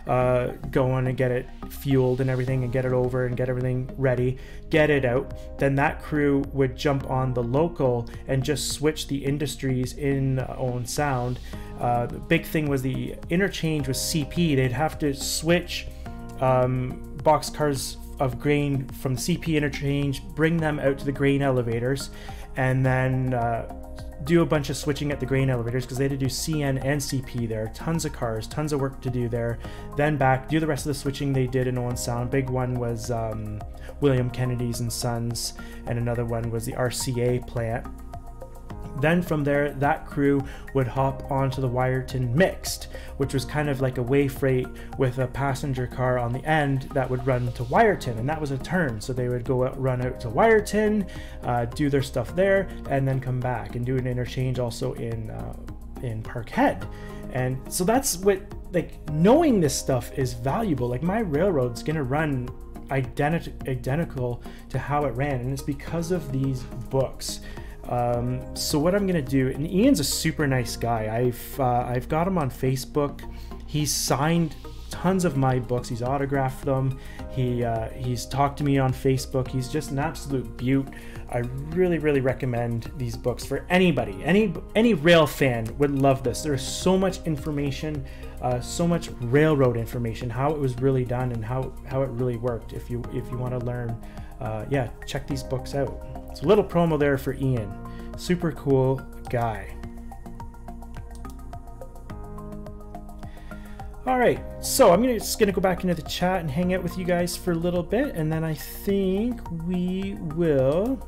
going and get it fueled and everything, and get it over and get everything ready, get it out. Then that crew would jump on the local and just switch the industries in Owen Sound. The big thing was the interchange with CP. They'd have to switch boxcars of grain from the CP interchange, bring them out to the grain elevators, and then do a bunch of switching at the grain elevators because they had to do CN and CP there. Tons of cars, tons of work to do there. Then back, do the rest of the switching they did in Owen Sound. Big one was William Kennedy's and Sons, and another one was the RCA plant. Then from there, that crew would hop onto the Wyerton Mixed, which was kind of like a way freight with a passenger car on the end that would run to Wyerton, and that was a turn. So they would go out, run out to Wyerton, do their stuff there, and then come back and do an interchange also in Parkhead. And so that's what, like, knowing this stuff is valuable. Like, my railroad's gonna run identical to how it ran, and it's because of these books. So what I'm gonna do, and Ian's a super nice guy. I've got him on Facebook. He's signed tons of my books. He's autographed them. He's talked to me on Facebook. He's just an absolute beaut. I really recommend these books for anybody. Any rail fan would love this. There's so much information, so much railroad information, how it was really done and how it really worked. If you want to learn, yeah, check these books out. It's a little promo there for Ian. Super cool guy. All right, so I'm just gonna go back into the chat and hang out with you guys for a little bit, and then I think we will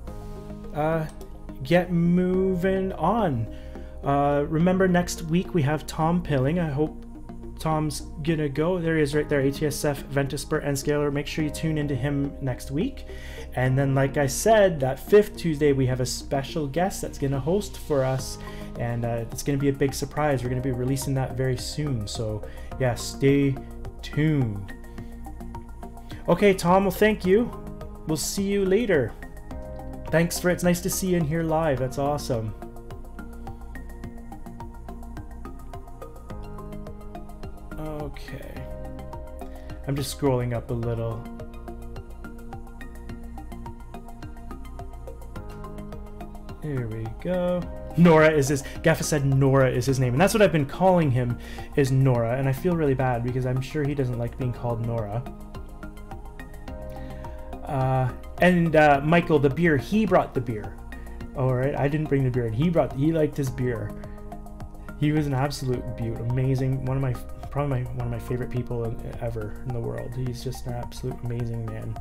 get moving on. Remember, next week we have Tom Pilling. I hope Tom's gonna go. There he is right there, ATSF, Ventusper, and Scalar. Make sure you tune into him next week. And then, like I said, that 5th Tuesday, we have a special guest that's gonna host for us, and it's gonna be a big surprise. We're gonna be releasing that very soon. So yeah, stay tuned. Okay, Tom, well, thank you. We'll see you later. Thanks it's nice to see you in here live. That's awesome. Okay. I'm just scrolling up a little. There we go. Nora is his, Gaffa said Nora is his name, and that's what I've been calling him, is Nora, and I feel really bad because I'm sure he doesn't like being called Nora. And Michael, the beer, he brought the beer. Alright, I didn't bring the beer, and he liked his beer. He was an absolute beaut, amazing, probably one of my favorite people ever in the world. He's just an absolute amazing man.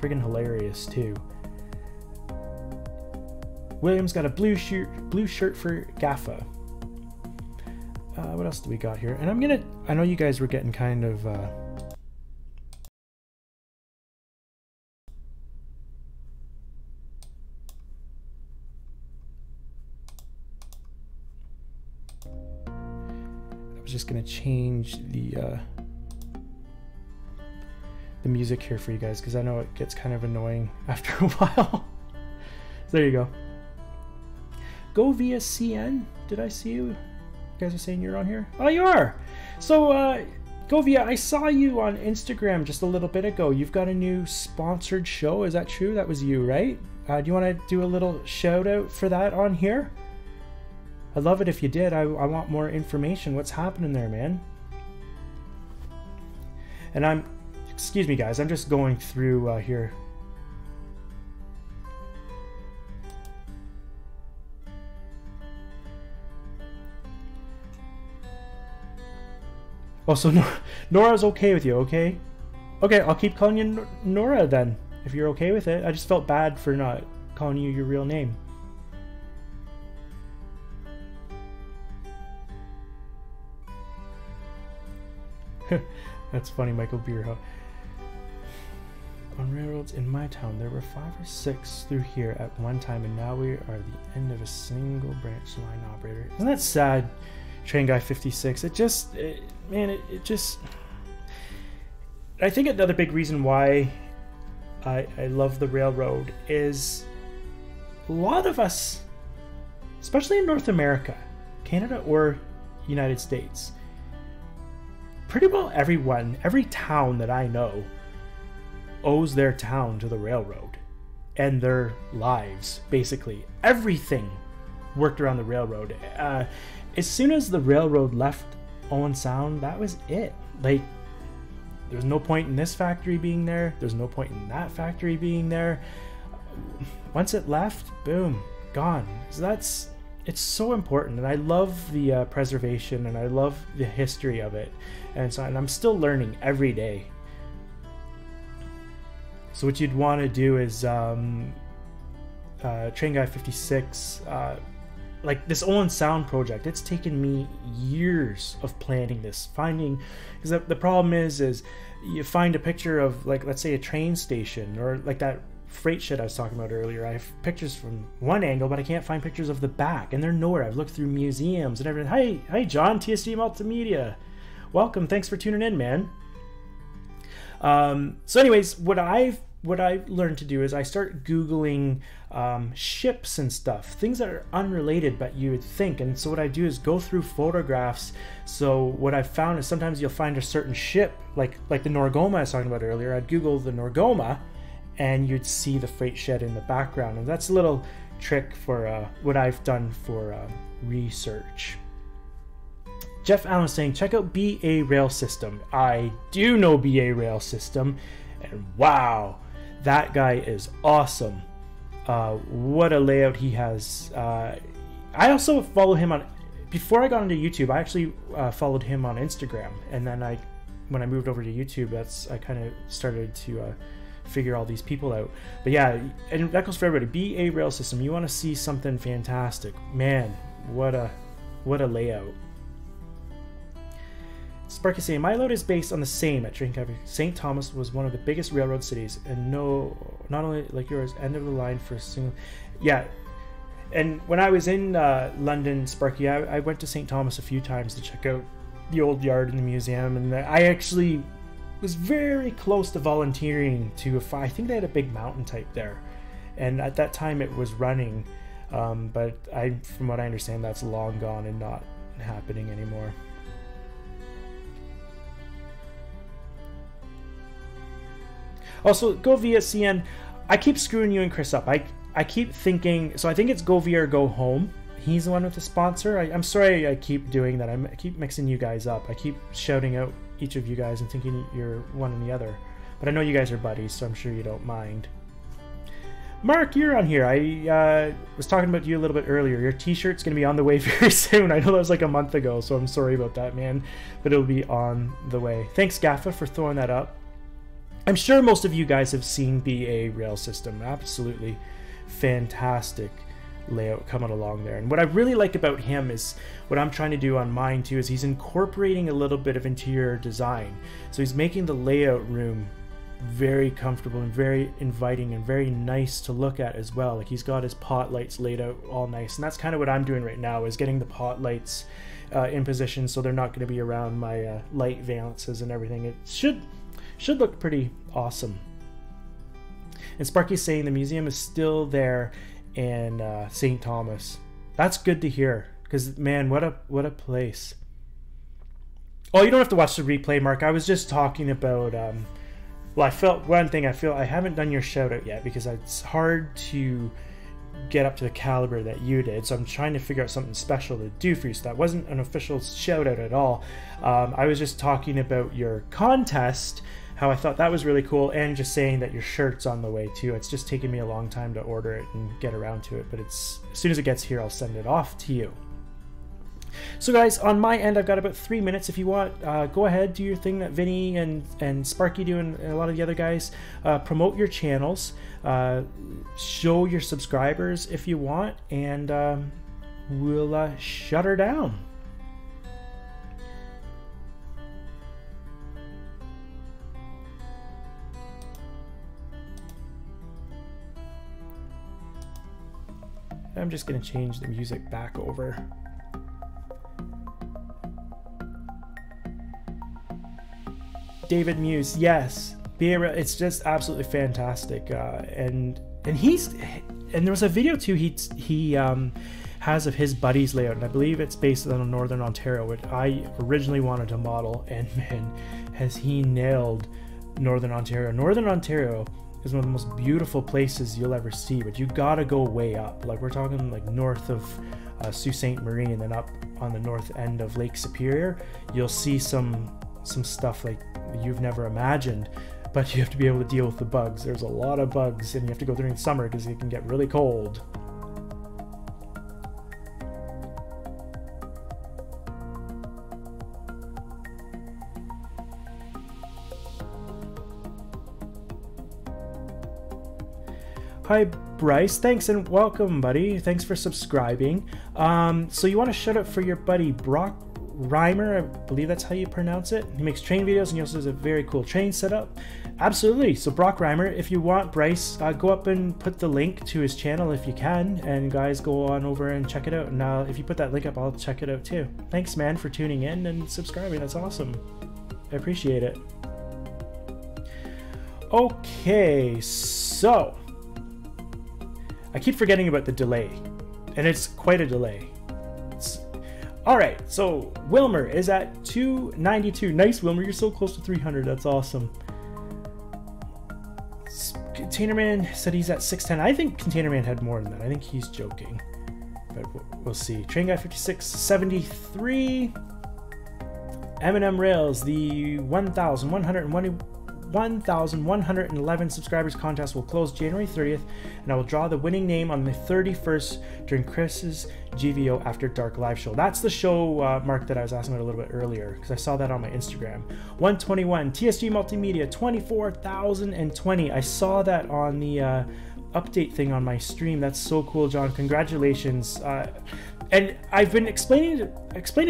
Friggin' hilarious too. William's got a blue shirt for Gaffa. What else do we got here? And I know you guys were getting kind of I was just gonna change the music here for you guys because I know it gets kind of annoying after a while. So there you go. Go via CN. Did I see you? You guys are saying you're on here? Oh, you are. So, Go via. I saw you on Instagram just a little bit ago. You've got a new sponsored show. Is that true? That was you, right? Do you want to do a little shout out for that on here? I'd love it if you did. I want more information. What's happening there, man? And excuse me, guys. I'm just going through here. Oh, so Nora's okay with you, okay? Okay, I'll keep calling you Nora then, if you're okay with it. I just felt bad for not calling you your real name. That's funny, Michael Beerho. On railroads in my town, there were 5 or 6 through here at one time, and now we are the end of a single branch line operator. Isn't that sad? Train Guy 56. I think another big reason why I love the railroad is a lot of us, especially in North America, Canada or United States, pretty well every town that I know owes their town to the railroad and their lives, basically. Everything worked around the railroad. As soon as the railroad left Owen Sound, that was it. Like, there's no point in this factory being there. There's no point in that factory being there. Once it left, boom, gone. So it's so important, and I love the preservation, and I love the history of it, and I'm still learning every day. So what you'd want to do is Train Guy 56. Like this Owen Sound project, it's taken me years of planning this, because the problem is you find a picture of, like, let's say a train station, or like that freight shed I was talking about earlier. I have pictures from one angle, but I can't find pictures of the back, and they're nowhere. I've looked through museums and everything. Hi John, TSD Multimedia, welcome, thanks for tuning in, man. So anyways, what I've learned to do is I start Googling ships and stuff, things that are unrelated but you would think. And so what I do is go through photographs. So what I've found is sometimes you'll find a certain ship, like the Norgoma I was talking about earlier. I'd Google the Norgoma and you'd see the freight shed in the background. And that's a little trick for what I've done for research. Jeff Allen saying, check out BA Rail System. I do know BA Rail System, and wow, that guy is awesome. What a layout he has. I also follow him on, before I got into YouTube, I actually followed him on Instagram, and then when I moved over to YouTube, I kind of started to figure all these people out. But yeah, and that goes for everybody. BA Rail System, you want to see something fantastic, man, what a layout. Sparky saying, my load is based on the same at Train Cafe. St. Thomas was one of the biggest railroad cities, and not only like yours, end of the line for a single. Yeah, and when I was in London, Sparky, I went to St. Thomas a few times to check out the old yard in the museum, and I actually was very close to volunteering to I think they had a big mountain type there, and at that time it was running, but from what I understand, that's long gone and not happening anymore. Also, go via CN. I keep screwing you and Chris up. I keep thinking, so I think it's go via or go home. he's the one with the sponsor. I'm sorry I keep doing that. I keep mixing you guys up. I keep shouting out each of you guys and thinking you're one and the other. But I know you guys are buddies, so I'm sure you don't mind. Mark, you're on here. I was talking about you a little bit earlier. Your t-shirt's going to be on the way very soon. I know that was like a month ago, so I'm sorry about that, man. But it'll be on the way. Thanks, Gaffa, for throwing that up. I'm sure most of you guys have seen BA rail system. Absolutely fantastic layout coming along there. And what I really like about him is what I'm trying to do on mine too is he's incorporating a little bit of interior design. So he's making the layout room very comfortable and very inviting and very nice to look at as well. Like he's got his pot lights laid out all nice, and that's kind of what I'm doing right now, is getting the pot lights in position so they're not going to be around my light valances and everything. It should look pretty awesome. And Sparky's saying the museum is still there in St. Thomas. That's good to hear, because man, what a place. Oh, you don't have to watch the replay, Mark. I was just talking about well, I haven't done your shout out yet because it's hard to get up to the caliber that you did, so I'm trying to figure out something special to do for you. So that wasn't an official shout out at all. I was just talking about your contest, how I thought that was really cool, and just saying that your shirt's on the way too. It's just taken me a long time to order it and get around to it, but as soon as it gets here, I'll send it off to you. So guys, on my end, I've got about 3 minutes. If you want, go ahead, do your thing that Vinny and Sparky do, and a lot of the other guys. Promote your channels, show your subscribers if you want, and we'll shut her down. I'm just going to change the music back over. David Muse, yes, it's just absolutely fantastic, and there was a video too he has of his buddies layout, and I believe it's based on Northern Ontario, which I originally wanted to model, and man, has he nailed Northern Ontario. Northern Ontario is one of the most beautiful places you'll ever see, but you gotta go way up. Like we're talking like north of Sault Ste. Marie, and then up on the north end of Lake Superior, you'll see some stuff like you've never imagined, but you have to be able to deal with the bugs. There's a lot of bugs, and you have to go during summer because it can get really cold. Hi Bryce, thanks and welcome, buddy. Thanks for subscribing. So you want to shout out for your buddy Brock Reimer, I believe that's how you pronounce it. He makes train videos, and he also has a very cool train setup. Absolutely. So Brock Reimer, if you want, Bryce, go up and put the link to his channel if you can, and guys, go on over and check it out. And if you put that link up, I'll check it out too. Thanks, man, for tuning in and subscribing. That's awesome. I appreciate it. Okay, so I keep forgetting about the delay, and it's quite a delay. All right, so Wilmer is at 292. Nice, Wilmer. You're so close to 300. That's awesome. Containerman said he's at 610. I think Containerman had more than that. I think he's joking, but we'll see. Train Guy 5673. M&M Rails, the 1,111 subscribers contest will close January 30th, and I will draw the winning name on the 31st during Chris's GVO After Dark live show. That's the show, Mark, that I was asking about a little bit earlier, because I saw that on my Instagram. 121 TSG Multimedia 24,020. I saw that on the update thing on my stream. That's so cool, John. Congratulations. And I've been explaining to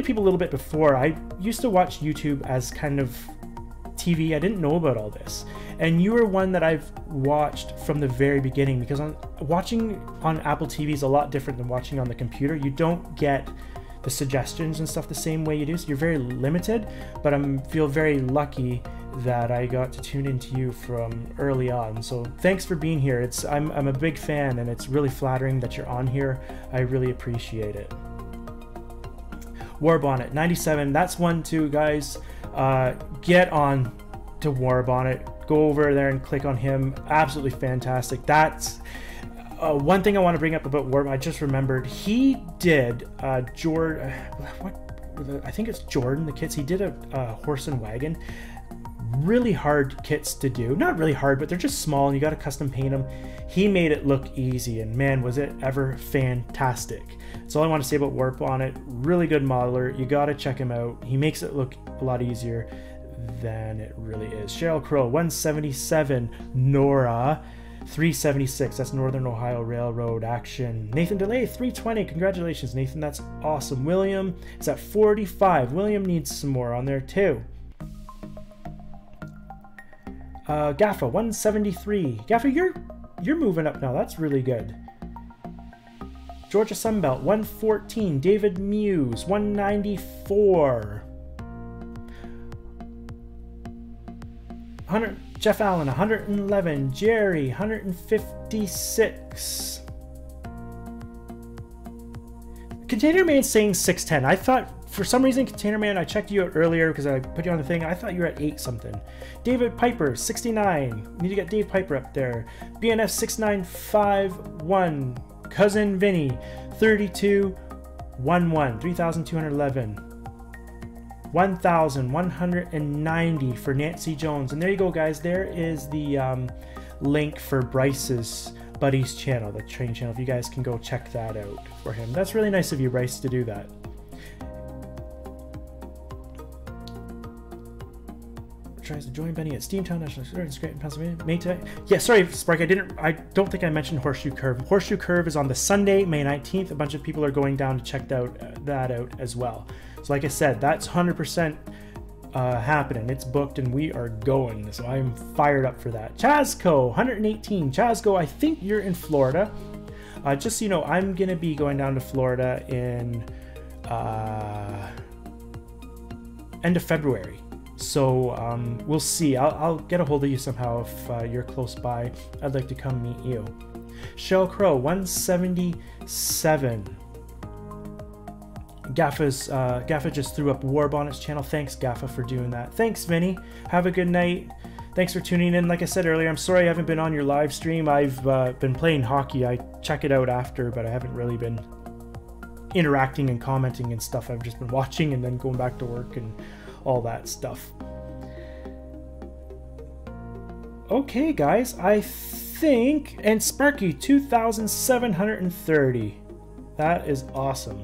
people a little bit before. I used to watch YouTube as kind of TV. I didn't know about all this, and you were one that I've watched from the very beginning, because watching on Apple TV is a lot different than watching on the computer. You don't get the suggestions and stuff the same way you do, so you're very limited, but I feel very lucky that I got to tune into you from early on. So thanks for being here. I'm a big fan, and it's really flattering that you're on here. I really appreciate it. Warbonnet 97, that's one too, guys. Get on to Warbonnet, go over there and click on him. Absolutely fantastic. One thing I want to bring up about Warp, I just remembered, he did Jordan, I think it's Jordan, the kits, he did a horse and wagon. Really hard kits to do. Not really hard, but they're just small and you got to custom paint them. He made it look easy, and man, was it ever fantastic. That's all I want to say about Warp on it. Really good modeler. You got to check him out. He makes it look a lot easier than it really is. Cheryl Crow, 177. Nora, 376. That's Northern Ohio Railroad action. Nathan Delay, 320. Congratulations, Nathan. That's awesome. William is at 45. William needs some more on there too. Gaffa, 173. Gaffa, you're moving up now. That's really good. Georgia Sunbelt, 114. David Muse, 194. 100. Jeff Allen, 111. Jerry, 156. Container Man saying 610. I thought, for some reason, Container Man, I checked you out earlier because I put you on the thing. I thought you were at 8 something. David Piper, 69. Need to get Dave Piper up there. BNF 6951. Cousin Vinny, 3211. 3,211. 1,190 for Nancy Jones. And there you go, guys. There is the link for Bryce's buddy's channel, the train channel. If you guys can go check that out for him. That's really nice of you, Bryce, to do that. Tries to join Benny at Steamtown National Insurance Great in Pennsylvania. May today. Yeah, sorry, Spark. I don't think I mentioned Horseshoe Curve. Horseshoe Curve is on the Sunday, May 19th. A bunch of people are going down to check that out as well. So like I said, that's 100% happening. It's booked and we are going. So I'm fired up for that. Chazco, 118. Chazco, I think you're in Florida. Just so you know, I'm going to be going down to Florida in end of February. So we'll see. I'll get a hold of you somehow if you're close by. I'd like to come meet you. Shell Crow, 177. Gaffa just threw up Warb on his channel. Thanks, Gaffa, for doing that. Thanks, Vinny. Have a good night. Thanks for tuning in. Like I said earlier, I'm sorry I haven't been on your live stream. I've been playing hockey. I check it out after, but I haven't really been interacting and commenting and stuff. I've just been watching and then going back to work and all that stuff. Okay, guys, I think, and Sparky, 2,730. That is awesome.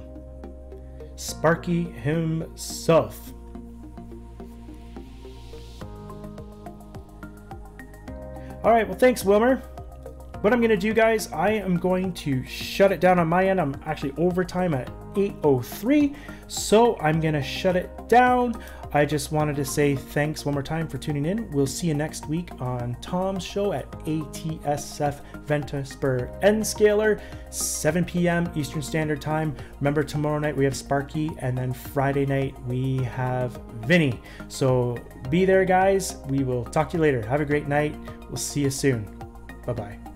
Sparky himself. All right, well, thanks, Wilmer. What I'm going to do, guys, I am going to shut it down on my end. I'm actually overtime at 8:03, so I'm going to shut it down. I just wanted to say thanks one more time for tuning in. We'll see you next week on Tom's show at ATSF Venta Spur N-Scaler, 7 p.m. Eastern Standard Time. Remember, tomorrow night we have Sparky, and then Friday night we have Vinny. So be there, guys. We will talk to you later. Have a great night. We'll see you soon. Bye-bye.